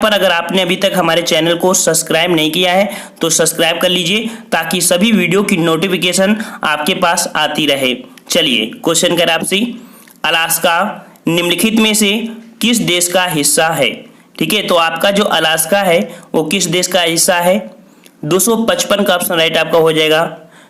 पर अगर आपने अभी तक हमारे चैनल को सब्सक्राइब नहीं किया है तो सब्सक्राइब कर लीजिए ताकि सभी वीडियो की नोटिफिकेशन आपके पास आती रहे। चलिए क्वेश्चन करें आपसे, अलास्का निम्नलिखित में से किस देश का हिस्सा है? ठीक है, तो आपका जो अलास्का है वो किस देश का हिस्सा है? 255 का ऑप्शन राइट आपका हो जाएगा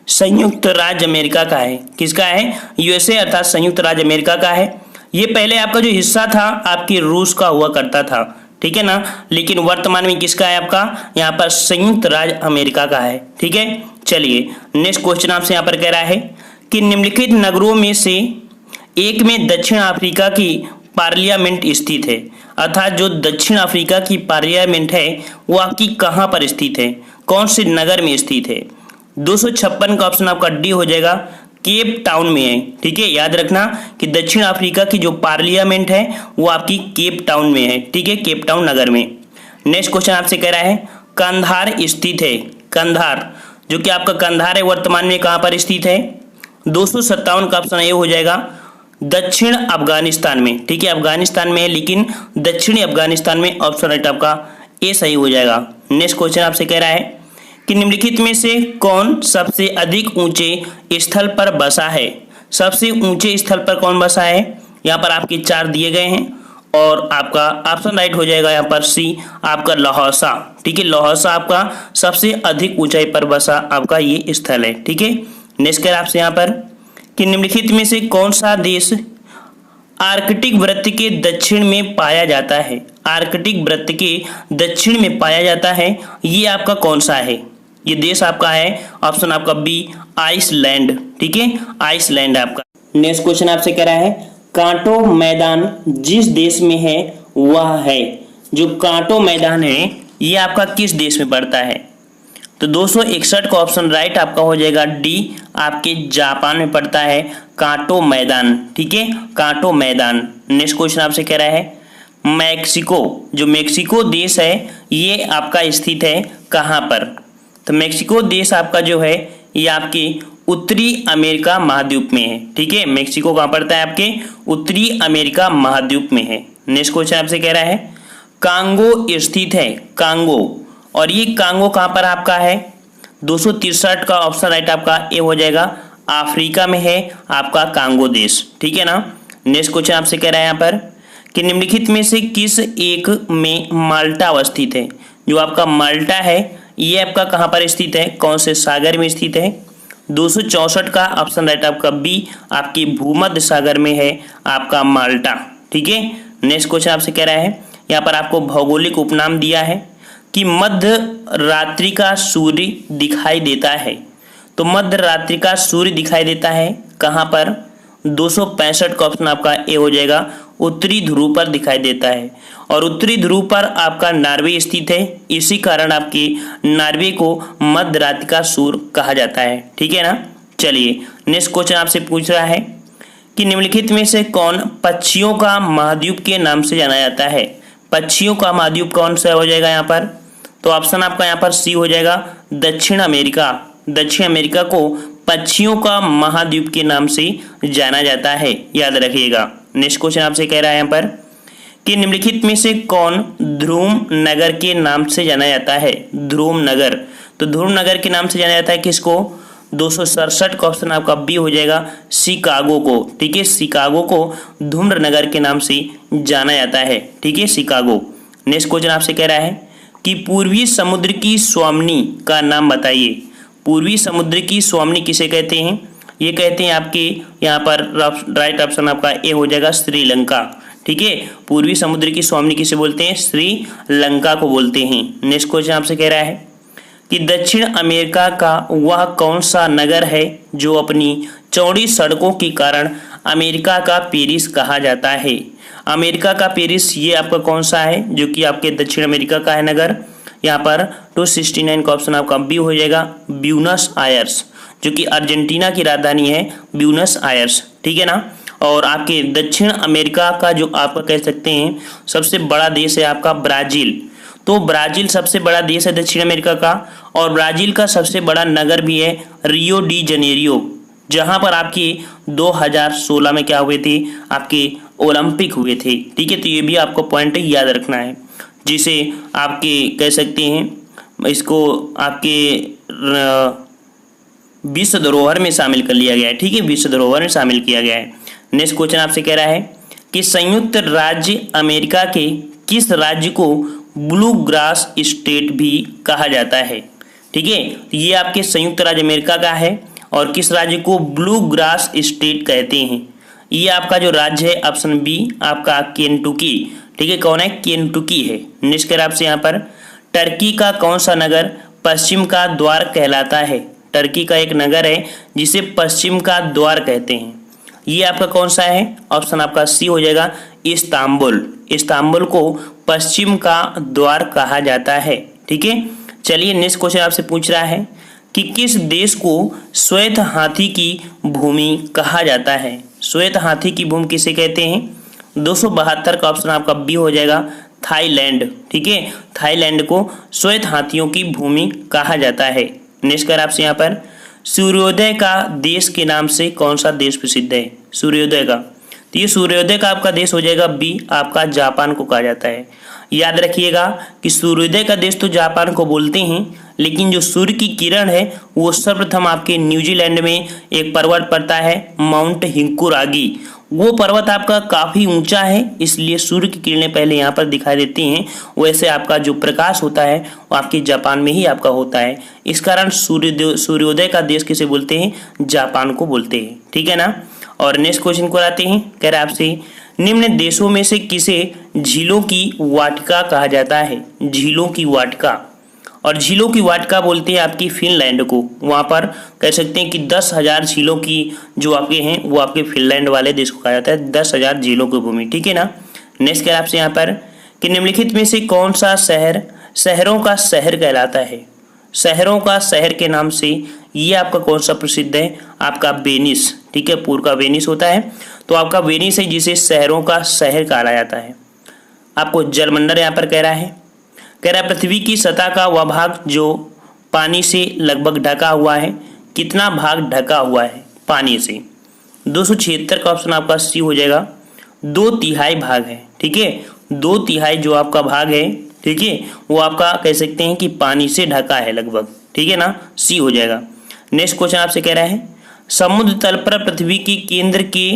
संयुक्त राज्य अमेरिका का है। किसका है? यूएसए अर्थात संयुक्त राज्य अमेरिका का है। ये पहले आपका जो हिस्सा था आपकी रूस का हुआ करता था, ठीक है ना, लेकिन वर्तमान में किसका है? आपका यहाँ पर संयुक्त राज्य अमेरिका का है। ठीक है, चलिए नेक्स्ट क्वेश्चन आपसे यहाँ पर कह रहा है कि निम्नलिखित नगरों में से एक में दक्षिण अफ्रीका की पार्लियामेंट स्थित है, अर्थात जो दक्षिण अफ्रीका की पार्लियामेंट है वो आपकी कहाँ पर स्थित है, कौन से नगर में स्थित है? 256 का ऑप्शन आपका डी हो जाएगा, केप टाउन में है। ठीक है, याद रखना कि दक्षिण अफ्रीका की जो पार्लियामेंट है वो आपकी केप टाउन में है। ठीक है, केप टाउन नगर में। नेक्स्ट क्वेश्चन आपसे कह रहा है कंधार स्थित है। कंधार जो कि आपका कंधार है वर्तमान में कहाँ पर स्थित है? 257 का ऑप्शन ये हो जाएगा दक्षिण अफगानिस्तान में। ठीक है, अफगानिस्तान में है लेकिन दक्षिणी अफगानिस्तान में। ऑप्शन राइट आपका ए सही हो जाएगा। नेक्स्ट क्वेश्चन आपसे कह रहा है कि निम्नलिखित में से कौन सबसे अधिक ऊंचे स्थल पर बसा है? सबसे ऊंचे स्थल पर कौन बसा है? यहाँ पर आपके 4 दिए गए हैं और आपका ऑप्शन राइट हो जाएगा यहाँ पर सी आपका लहौसा। ठीक है, लहौसा आपका सबसे अधिक ऊंचाई पर बसा आपका ये स्थल है। ठीक है, नेक्स्ट कर आपसे यहाँ पर कि निम्नलिखित में से कौन सा देश आर्कटिक वृत्त के दक्षिण में पाया जाता है? आर्कटिक वृत्त के दक्षिण में पाया जाता है, ये आपका कौन सा है? ये देश आपका है ऑप्शन आपका बी आइसलैंड। ठीक है, आइसलैंड आपका। नेक्स्ट क्वेश्चन आपसे कह रहा है कांटो मैदान जिस देश में है वह है। जो कांटो मैदान है ये आपका किस देश में पड़ता है? तो 261 का ऑप्शन राइट आपका हो जाएगा डी आपके जापान में पड़ता है कांटो मैदान। ठीक है, कांटो मैदान। नेक्स्ट क्वेश्चन आपसे कह रहा है मैक्सिको, जो मैक्सिको देश है ये आपका स्थित है कहाँ पर? तो मैक्सिको देश आपका जो है ये आपके उत्तरी अमेरिका महाद्वीप में है। ठीक है, मैक्सिको कहाँ पड़ता है? आपके उत्तरी अमेरिका महाद्वीप में है। नेक्स्ट क्वेश्चन आपसे कह रहा है कांगो स्थित है। कांगो, और ये कांगो कहाँ पर आपका है? 263 का ऑप्शन राइट आपका ए हो जाएगा अफ्रीका में है आपका कांगो देश। ठीक है ना। नेक्स्ट क्वेश्चन आपसे कह रहा है यहाँ पर कि निम्नलिखित में से किस एक में माल्टा अवस्थित है? जो आपका माल्टा है ये आपका कहाँ पर स्थित है, कौन से सागर में स्थित है? 264 का ऑप्शन राइट आपका बी आपकी भूमध्य सागर में है आपका माल्टा। ठीक है, नेक्स्ट क्वेश्चन आपसे कह रहा है यहाँ पर आपको भौगोलिक उपनाम दिया है कि मध्य रात्रि का सूर्य दिखाई देता है। तो मध्य रात्रि का सूर्य दिखाई देता है कहाँ पर? 265 का ऑप्शन आपका ए हो जाएगा उत्तरी ध्रुव पर दिखाई देता है, और उत्तरी ध्रुव पर आपका नॉर्वे स्थित है, इसी कारण आपके नॉर्वे को मध्य रात्रि का सूर्य कहा जाता है। ठीक है ना। चलिए नेक्स्ट क्वेश्चन आपसे पूछ रहा है कि निम्नलिखित में से कौन पक्षियों का महाद्वीप के नाम से जाना जाता है? पक्षियों का महाद्वीप कौन सा हो जाएगा यहाँ पर? तो ऑप्शन आपका यहाँ पर सी हो जाएगा दक्षिण अमेरिका। दक्षिण अमेरिका को पक्षियों का महाद्वीप के नाम से जाना जाता है, याद रखिएगा। नेक्स्ट क्वेश्चन आपसे कह रहा है यहाँ पर कि निम्नलिखित में से कौन ध्रुव नगर के नाम से जाना जाता है? ध्रुव नगर, तो ध्रुव नगर के नाम से जाना जाता है किसको? 267 का ऑप्शन आपका बी हो जाएगा शिकागो को। ठीक है, शिकागो को धूम्र नगर के नाम से जाना जाता है। ठीक है, शिकागो। नेक्स्ट क्वेश्चन आपसे कह रहा है कि पूर्वी समुद्र की स्वामिनी का नाम बताइए। पूर्वी समुद्र की स्वामिनी किसे कहते हैं? ये कहते हैं आपके यहाँ पर राइट ऑप्शन आपका ए हो जाएगा श्रीलंका। ठीक है, पूर्वी समुद्र की स्वामिनी किसे बोलते हैं? श्रीलंका को बोलते हैं। नेक्स्ट क्वेश्चन आपसे कह रहा है कि दक्षिण अमेरिका का वह कौन सा नगर है जो अपनी चौड़ी सड़कों के कारण अमेरिका का पेरिस कहा जाता है? अमेरिका का पेरिस ये आपका कौन सा है जो कि आपके दक्षिण अमेरिका का है नगर? यहाँ पर 269 का ऑप्शन आपका बी हो जाएगा ब्यूनस आयर्स, जो कि अर्जेंटीना की राजधानी है ब्यूनस आयर्स। ठीक है ना। और आपके दक्षिण अमेरिका का जो आपका कह सकते हैं सबसे बड़ा देश है आपका ब्राजील। तो ब्राजील सबसे बड़ा देश है दक्षिण अमेरिका का, और ब्राजील का सबसे बड़ा नगर भी है रियो डी जनेरियो, जहां पर आपके 2016 में क्या हुए थे? आपके ओलंपिक हुए थे। ठीक है, तो ये भी आपको पॉइंट याद रखना है। जिसे आपके कह सकते हैं इसको आपके विश्व धरोहर में शामिल कर लिया गया है। ठीक है, विश्व धरोहर में शामिल किया गया है। नेक्स्ट क्वेश्चन आपसे कह रहा है कि संयुक्त राज्य अमेरिका के किस राज्य को ब्लू ग्रास स्टेट भी कहा जाता है। ठीक है, ये आपके संयुक्त राज्य अमेरिका का है और किस राज्य को ब्लू ग्रास स्टेट कहते हैं। ये आपका जो राज्य है ऑप्शन बी आपका केंटुकी। ठीक है, कौन है, केंटुकी है। नेक्स्ट कर आपसे यहाँ पर टर्की का कौन सा नगर पश्चिम का द्वार कहलाता है। टर्की का एक नगर है जिसे पश्चिम का द्वार कहते हैं। ये आपका कौन सा है, ऑप्शन आपका सी हो जाएगा इस्तांबुल। इस्तांबुल को पश्चिम का द्वार कहा जाता है। ठीक है, चलिए नेक्स्ट क्वेश्चन आपसे पूछ रहा है कि किस देश को श्वेत हाथी की भूमि कहा जाता है। श्वेत हाथी की भूमि किसे कहते हैं, 272 का ऑप्शन आपका बी हो जाएगा थाईलैंड। ठीक है, थाईलैंड को श्वेत हाथियों की भूमि कहा जाता है। नेक्स्ट कर आपसे यहाँ पर सूर्योदय का देश के नाम से कौन सा देश प्रसिद्ध है। सूर्योदय का, तो ये सूर्योदय का आपका देश हो जाएगा बी आपका जापान को कहा जाता है। याद रखिएगा कि सूर्योदय का देश तो जापान को बोलते हैं, लेकिन जो सूर्य की किरण है वो सर्वप्रथम आपके न्यूजीलैंड में एक पर्वत पड़ता है माउंट हिंकुरागी। वो पर्वत आपका काफ़ी ऊंचा है, इसलिए सूर्य की किरणें पहले यहाँ पर दिखाई देती हैं। वैसे आपका जो प्रकाश होता है वो आपके जापान में ही आपका होता है। इस कारण सूर्योदय का देश किसे बोलते हैं, जापान को बोलते हैं। ठीक है ना। और नेक्स्ट क्वेश्चन को आते हैं, कह रहे आपसे निम्न देशों में से किसे झीलों की वाटिका कहा जाता है। झीलों की वाटिका, और झीलों की वाटिका बोलते हैं आपकी फिनलैंड को। वहाँ पर कह सकते हैं कि 10,000 झीलों की जो आपके हैं वो आपके फिनलैंड वाले देश को कहा जाता है, 10,000 झीलों की भूमि। ठीक है ना। नेक्स्ट क्या आपसे यहाँ पर कि निम्नलिखित में से कौन सा शहर शहरों का शहर कहलाता है। शहरों का शहर के नाम से ये आपका कौन सा प्रसिद्ध है, आपका वेनिस। ठीक है, पूर्व का वेनिस होता है, तो आपका वेनिस है जिसे शहरों का शहर कहा जाता है। आपको जलमंडल यहाँ पर कह रहा है पृथ्वी की सतह का वह भाग जो पानी से लगभग ढका हुआ है, कितना भाग ढका हुआ है पानी से। 276 का ऑप्शन आपका सी हो जाएगा, 2/3 भाग है। ठीक है, 2/3 जो आपका भाग है, ठीक है, वो आपका कह सकते हैं कि पानी से ढका है लगभग। ठीक है ना, सी हो जाएगा। नेक्स्ट क्वेश्चन आपसे कह रहा है समुद्र तल पर पृथ्वी के केंद्र के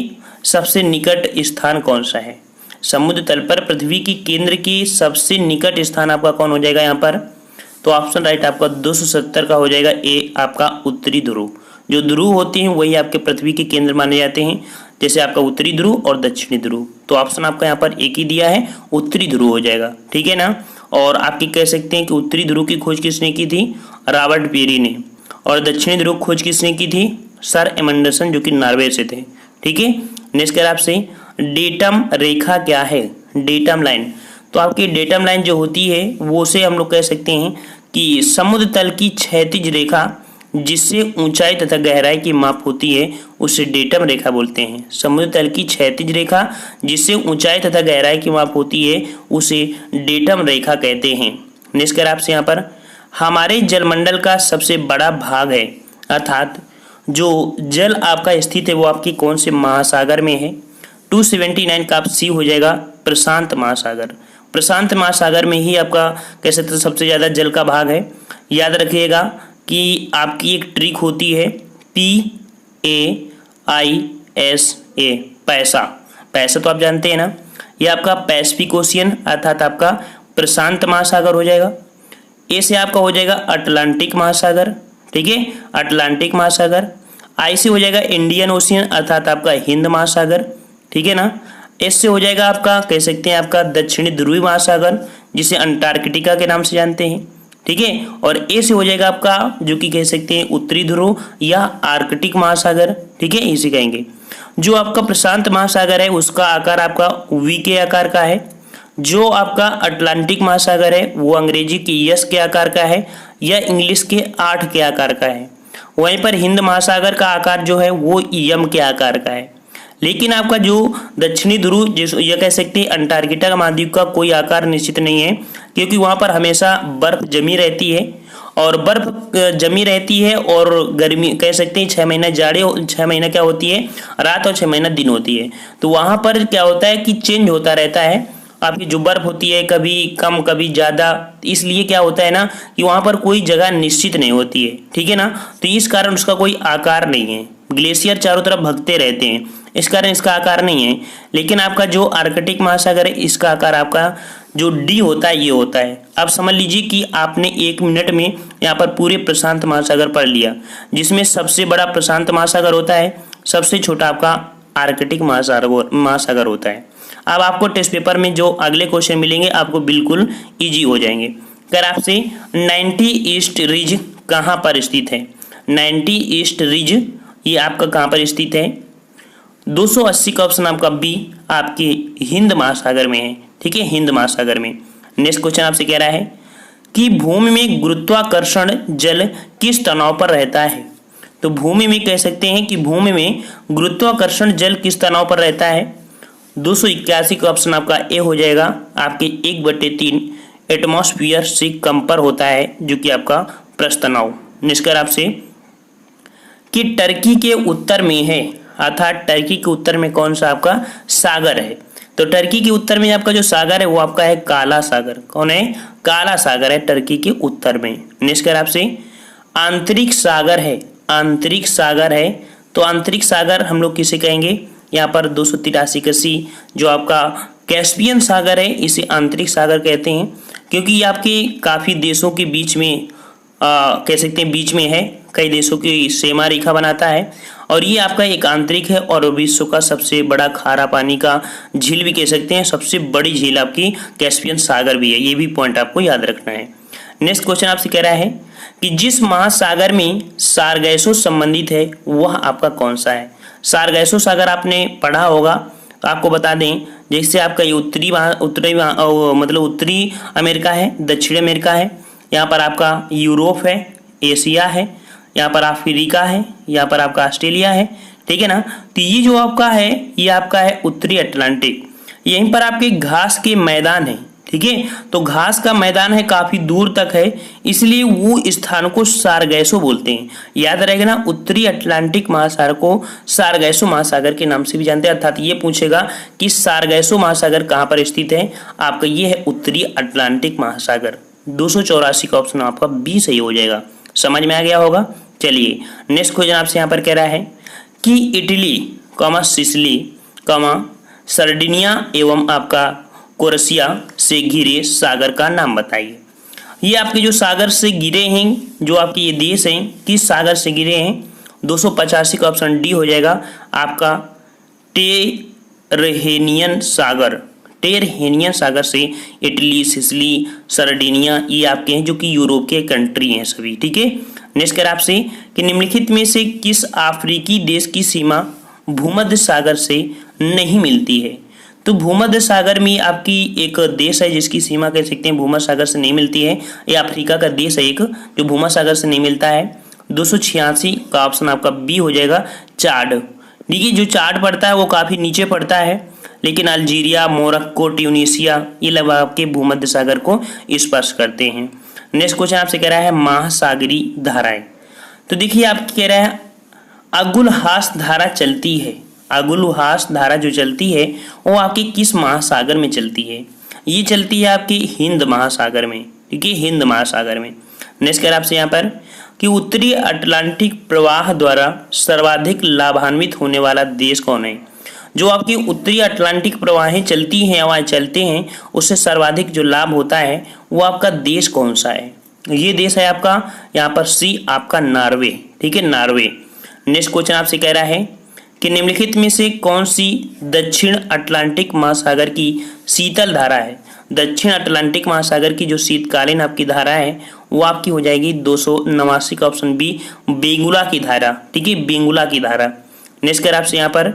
सबसे निकट स्थान कौन सा है। समुद्र तल पर पृथ्वी की केंद्र के सबसे निकट स्थान आपका कौन हो जाएगा यहाँ पर, तो ऑप्शन राइट आपका 270 का हो जाएगा ए आपका उत्तरी ध्रुव। जो ध्रुव होते हैं वही आपके पृथ्वी के केंद्र माने जाते हैं, जैसे आपका उत्तरी ध्रुव और दक्षिणी ध्रुव। तो ऑप्शन आपका यहाँ पर एक ही दिया है, उत्तरी ध्रुव हो जाएगा। ठीक है ना। और आपकी कह सकते हैं कि उत्तरी ध्रुव की खोज किसने की थी, रॉबर्ट पेरी ने, और दक्षिणी ध्रुव खोज किसने की थी, सर एमंडरसन जो कि नॉर्वे से थे। ठीक है। नेक्स्ट कर आपसे डेटम रेखा क्या है। डेटम लाइन, तो आपकी डेटम लाइन जो होती है वो से हम लोग कह सकते हैं कि समुद्र तल की क्षैतिज रेखा जिससे ऊंचाई तथा गहराई की माप होती है उसे डेटम रेखा बोलते हैं। समुद्र तल की क्षैतिज रेखा जिससे ऊंचाई तथा गहराई की माप होती है उसे डेटम रेखा कहते हैं। नेक्स्ट कर आपसे यहाँ पर हमारे जलमंडल का सबसे बड़ा भाग है, अर्थात जो जल आपका स्थित है वो आपकी कौन से महासागर में है। 279 का आप सी हो जाएगा प्रशांत महासागर। प्रशांत महासागर में ही आपका कह सकते सबसे ज़्यादा जल का भाग है। याद रखिएगा कि आपकी एक ट्रिक होती है PAISA, पैसा। पैसा तो आप जानते हैं ना, ये आपका पैसिफिक ओशियन अर्थात आपका प्रशांत महासागर हो जाएगा। ए से आपका हो जाएगा अटलांटिक महासागर। ठीक है, अटलांटिक महासागर। आई से हो जाएगा इंडियन ओशियन अर्थात आपका हिंद महासागर। ठीक है ना। एस से हो जाएगा आपका कह सकते हैं आपका दक्षिणी ध्रुवीय महासागर जिसे अंटार्कटिका के नाम से जानते हैं। ठीक है, और ए से हो जाएगा आपका जो कि कह सकते हैं उत्तरी ध्रुव या आर्कटिक महासागर। ठीक है, इसे कहेंगे। जो आपका प्रशांत महासागर है उसका आकार आपका वी के आकार का है। जो आपका अटलांटिक महासागर है वो अंग्रेजी के यस के आकार का है या इंग्लिश के 8 के आकार का है। वहीं पर हिंद महासागर का आकार जो है वो यम के आकार का है। लेकिन आपका जो दक्षिणी ध्रुव जिस यह कह सकते हैं अंटार्कटिका महाद्वीप का कोई आकार निश्चित नहीं है, क्योंकि वहाँ पर हमेशा बर्फ जमी रहती है और बर्फ जमी रहती है और गर्मी कह सकते हैं 6 महीना जाड़े 6 महीना क्या होती है रात और 6 महीना दिन होती है। तो वहाँ पर क्या होता है कि चेंज होता रहता है आपकी जो बर्फ होती है कभी कम कभी ज़्यादा, इसलिए क्या होता है ना कि वहाँ पर कोई जगह निश्चित नहीं होती है, ठीक है ना। तो इस कारण उसका कोई आकार नहीं है। ग्लेशियर चारों तरफ भगते रहते हैं, इस कारण इसका आकार नहीं है। लेकिन आपका जो आर्कटिक महासागर है इसका आकार आपका जो डी होता है ये होता है। अब समझ लीजिए कि आपने 1 मिनट में यहाँ पर पूरे प्रशांत महासागर पढ़ लिया, जिसमें सबसे बड़ा प्रशांत महासागर होता है, सबसे छोटा आपका आर्कटिक महासागर होता है। अब आपको टेस्ट पेपर में जो अगले क्वेश्चन मिलेंगे आपको बिल्कुल इजी हो जाएंगे। अगर आपसे 90 ईस्ट रिज कहाँ पर स्थित है, 90 ईस्ट रिज ये आपका कहाँ पर स्थित है, 280 का ऑप्शन आपका बी आपके हिंद महासागर में है, ठीक है, हिंद महासागर में। नेक्स्ट क्वेश्चन आपसे कह रहा है कि भूमि में गुरुत्वाकर्षण जल किस तनाव पर रहता है। तो भूमि में कह सकते हैं कि भूमि में गुरुत्वाकर्षण जल किस तनाव पर रहता है, 281 का ऑप्शन आपका ए हो जाएगा, आपके 1/3 एटमॉस्फेयर से कम पर होता है, जो कि आपका पृष्ठ तनाव। निष्कर्ष आपसे कि टर्की के उत्तर में है, अर्थात टर्की के उत्तर में कौन सा आपका सागर है। तो टर्की के उत्तर में आपका जो सागर है वो आपका है काला सागर। कौन है, काला सागर है टर्की के उत्तर में। निष्कर्ष आपसे आंतरिक सागर है, आंतरिक सागर है। तो आंतरिक सागर हम लोग किसे कहेंगे, यहाँ पर 283 जो आपका कैस्पियन सागर है इसे आंतरिक सागर कहते हैं, क्योंकि ये आपके काफ़ी देशों के बीच में कह सकते हैं बीच में है, कई देशों की सीमा रेखा बनाता है, और ये आपका एक आंतरिक है और विश्व का सबसे बड़ा खारा पानी का झील भी कह सकते हैं, सबसे बड़ी झील आपकी कैस्पियन सागर भी है, ये भी पॉइंट आपको याद रखना है। नेक्स्ट क्वेश्चन आपसे कह रहा है कि जिस महासागर में सारगैसो संबंधित है वह आपका कौन सा है। सारगैसो सागर आपने पढ़ा होगा, तो आपको बता दें जैसे आपका ये उत्तरी अमेरिका है, दक्षिण अमेरिका है, यहाँ पर आपका यूरोप है, एशिया है, यहाँ पर अफ्रीका है, यहाँ पर आपका ऑस्ट्रेलिया है, ठीक है ना। तो ये जो आपका है ये आपका है उत्तरी अटलांटिक। यहीं पर आपके घास के मैदान है, ठीक है, तो घास का मैदान है काफी दूर तक है, इसलिए वो स्थान को सारगैसो बोलते हैं। याद रहेगा ना, उत्तरी अटलांटिक महासागर को सारगैसो महासागर के नाम से भी जानते हैं। अर्थात ये पूछेगा कि सारगैसो महासागर कहाँ पर स्थित है, आपका ये है उत्तरी अटलांटिक महासागर। 284 का ऑप्शन आपका बी सही हो जाएगा। समझ में आ गया होगा। चलिए नेक्स्ट क्वेश्चन आपसे यहाँ पर कह रहा है कि इटली, सिसिली, सर्डिनिया एवं आपका कोरसिया से घिरे सागर का नाम बताइए। ये आपके जो सागर से घिरे हैं, जो आपके ये देश हैं, किस सागर से घिरे हैं, 285 का ऑप्शन डी हो जाएगा आपका टेरहेनियन सागर। टेरहेनियन सागर से इटली, सिसिली, सर्डिनिया ये आपके हैं जो कि यूरोप के कंट्री हैं सभी, ठीक है। नेक्स्ट कर आपसे कि निम्नलिखित में से किस अफ्रीकी देश की सीमा भूमध्य सागर से नहीं मिलती है। तो भूमध्य सागर में आपकी एक देश है जिसकी सीमा कह सकते हैं भूमध्य सागर से नहीं मिलती है, ये अफ्रीका का देश है एक जो भूमध्य सागर से नहीं मिलता है। 286 का ऑप्शन आपका बी हो जाएगा, चाड। देखिए जो चाड पड़ता है वो काफ़ी नीचे पड़ता है, लेकिन अल्जीरिया, मोरक्को, ट्यूनीसिया ये लगभग आपके भूमध्य सागर को स्पर्श करते हैं। नेक्स्ट क्वेश्चन आपसे कह रहा है महासागरीय धाराएं। तो देखिए आप कह रहा है अगुलहास धारा चलती है, अगुलहास धारा जो चलती है वो आपके किस महासागर में चलती है, ये चलती है आपके हिंद महासागर में, ठीक है, हिंद महासागर में। नेक्स्ट कर आपसे यहाँ पर कि उत्तरी अटलांटिक प्रवाह द्वारा सर्वाधिक लाभान्वित होने वाला देश कौन है। जो आपकी उत्तरी अटलांटिक प्रवाहें चलती हैं या चलते हैं उससे सर्वाधिक जो लाभ होता है वो आपका देश कौन सा है, ये देश है आपका यहाँ पर सी आपका नॉर्वे, ठीक है, नॉर्वे। नेक्स्ट क्वेश्चन आपसे कह रहा है कि निम्नलिखित में से कौन सी दक्षिण अटलांटिक महासागर की शीतल धारा है। दक्षिण अटलांटिक महासागर की जो शीतकालीन आपकी धारा है वो आपकी हो जाएगी 289 का ऑप्शन बी, बेंगुला की धारा, ठीक है, बेंगुला की धारा। नेक्स्ट कर आपसे यहाँ पर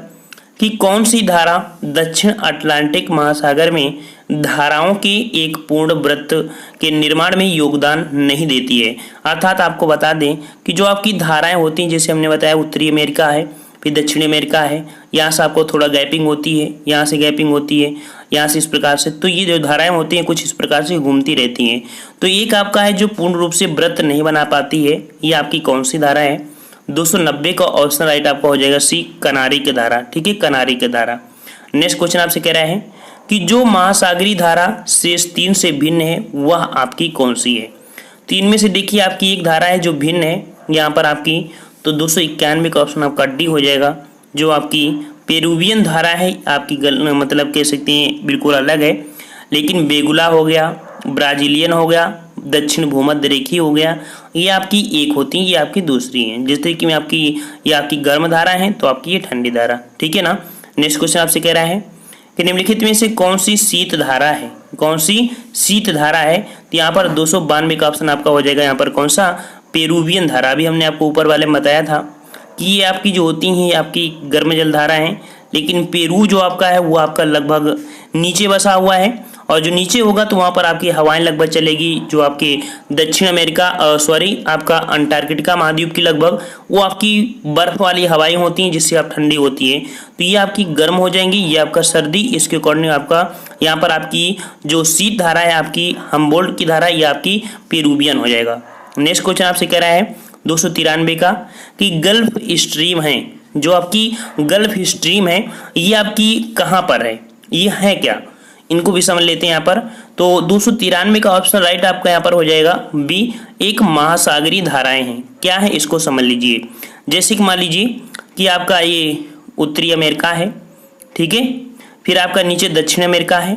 कि कौन सी धारा दक्षिण अटलांटिक महासागर में धाराओं के एक पूर्ण वृत्त के निर्माण में योगदान नहीं देती है। अर्थात आपको बता दें कि जो आपकी धाराएं होती हैं, जैसे हमने बताया उत्तरी अमेरिका है, फिर दक्षिण अमेरिका है, यहाँ से आपको थोड़ा गैपिंग होती है, यहाँ से गैपिंग होती है, यहाँ से इस प्रकार से, तो ये जो धाराएं होती हैं कुछ इस प्रकार से घूमती रहती हैं। तो एक आपका है जो पूर्ण रूप से वृत्त नहीं बना पाती है, ये आपकी कौन सी धारा है। 290 का ऑप्शन राइट आपका हो जाएगा सी, कनारी की धारा, ठीक है, कनारी की धारा। नेक्स्ट क्वेश्चन आपसे कह रहा है कि जो महासागरीय धारा शेष 3 से भिन्न है वह आपकी कौन सी है। 3 में से देखिए आपकी एक धारा है जो भिन्न है यहाँ पर आपकी, तो 291 का ऑप्शन आपका डी हो जाएगा। जो आपकी पेरुवियन धारा है आपकी मतलब कह सकते हैं बिल्कुल अलग है, लेकिन बेगुला हो गया, ब्राजीलियन हो गया, दक्षिण भूमध्य रेखी हो गया, ये आपकी एक होती है, ये आपकी दूसरी है। जिस तरीके में आपकी ये आपकी गर्म धारा है तो आपकी ये ठंडी धारा, ठीक है ना। नेक्स्ट क्वेश्चन आपसे कह रहा है कि निम्नलिखित में से कौन सी शीत धारा है, कौन सी शीत धारा है। तो यहाँ पर 292 का ऑप्शन आपका हो जाएगा। यहाँ पर कौन सा, पेरुवियन धारा। अभी हमने आपको ऊपर वाले में बताया था कि ये आपकी जो होती हैं आपकी गर्म जल धारा है, लेकिन पेरू जो आपका है वो आपका लगभग नीचे बसा हुआ है, और जो नीचे होगा तो वहाँ पर आपकी हवाएं लगभग चलेगी जो आपके दक्षिण अमेरिका आपका अंटार्कटिका महाद्वीप की लगभग वो आपकी बर्फ वाली हवाएं होती हैं जिससे आप ठंडी होती है, तो ये आपकी गर्म हो जाएंगी, ये आपका सर्दी। इसके अकॉर्डिंग आपका यहाँ पर आपकी जो शीत धारा है आपकी हम्बोल्ट की धारा, ये आपकी पेरुवियन हो जाएगा। नेक्स्ट क्वेश्चन आपसे कह रहा है 293 का कि गल्फ स्ट्रीम है, जो आपकी गल्फ स्ट्रीम है ये आपकी कहाँ पर है, ये है क्या, इनको भी समझ लेते हैं यहाँ पर। तो 293 का ऑप्शन राइट आपका यहाँ पर हो जाएगा बी, एक महासागरीय धाराएं हैं। क्या है इसको समझ लीजिए। जैसे कि मान लीजिए कि आपका ये उत्तरी अमेरिका है, ठीक है, फिर आपका नीचे दक्षिण अमेरिका है,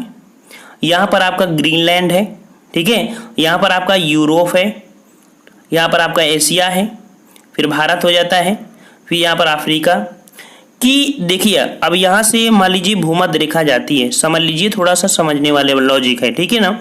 यहाँ पर आपका ग्रीनलैंड है, ठीक है, यहाँ पर आपका यूरोप है, यहाँ पर आपका एशिया है, फिर भारत हो जाता है, फिर यहाँ पर अफ्रीका। कि देखिए अब यहाँ से मान लीजिए भूमध्य रेखा जाती है, समझ लीजिए, थोड़ा सा समझने वाले लॉजिक है, ठीक है ना।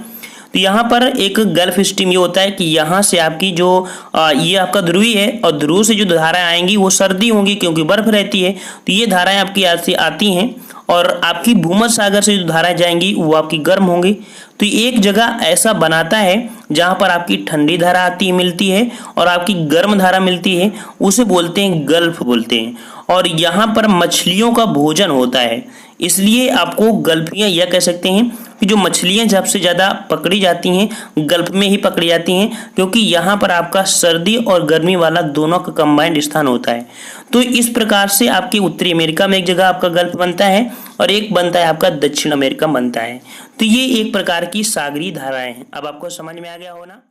तो यहाँ पर एक गल्फ स्ट्रीम ये होता है कि यहाँ से आपकी जो ये आपका ध्रुवी है, और ध्रुव से जो धाराएं आएंगी वो सर्दी होंगी क्योंकि बर्फ रहती है, तो ये धाराएं आपकी यहाँ से आती हैं, और आपकी भूमध्य सागर से जो धाराएं जाएंगी वो आपकी गर्म होंगी। तो एक जगह ऐसा बनाता है जहाँ पर आपकी ठंडी धारा आती मिलती है और आपकी गर्म धारा मिलती है, उसे बोलते हैं गल्फ बोलते हैं। और यहाँ पर मछलियों का भोजन होता है, इसलिए आपको गल्फियाँ यह कह सकते हैं कि जो मछलियाँ सबसे ज़्यादा पकड़ी जाती हैं गल्फ में ही पकड़ी जाती हैं, क्योंकि यहाँ पर आपका सर्दी और गर्मी वाला दोनों का कंबाइंड स्थान होता है। तो इस प्रकार से आपके उत्तरी अमेरिका में एक जगह आपका गल्फ बनता है और एक बनता है आपका दक्षिण अमेरिका बनता है। तो ये एक प्रकार की सागरीय धाराएं हैं। अब आपको समझ में आ गया हो ना।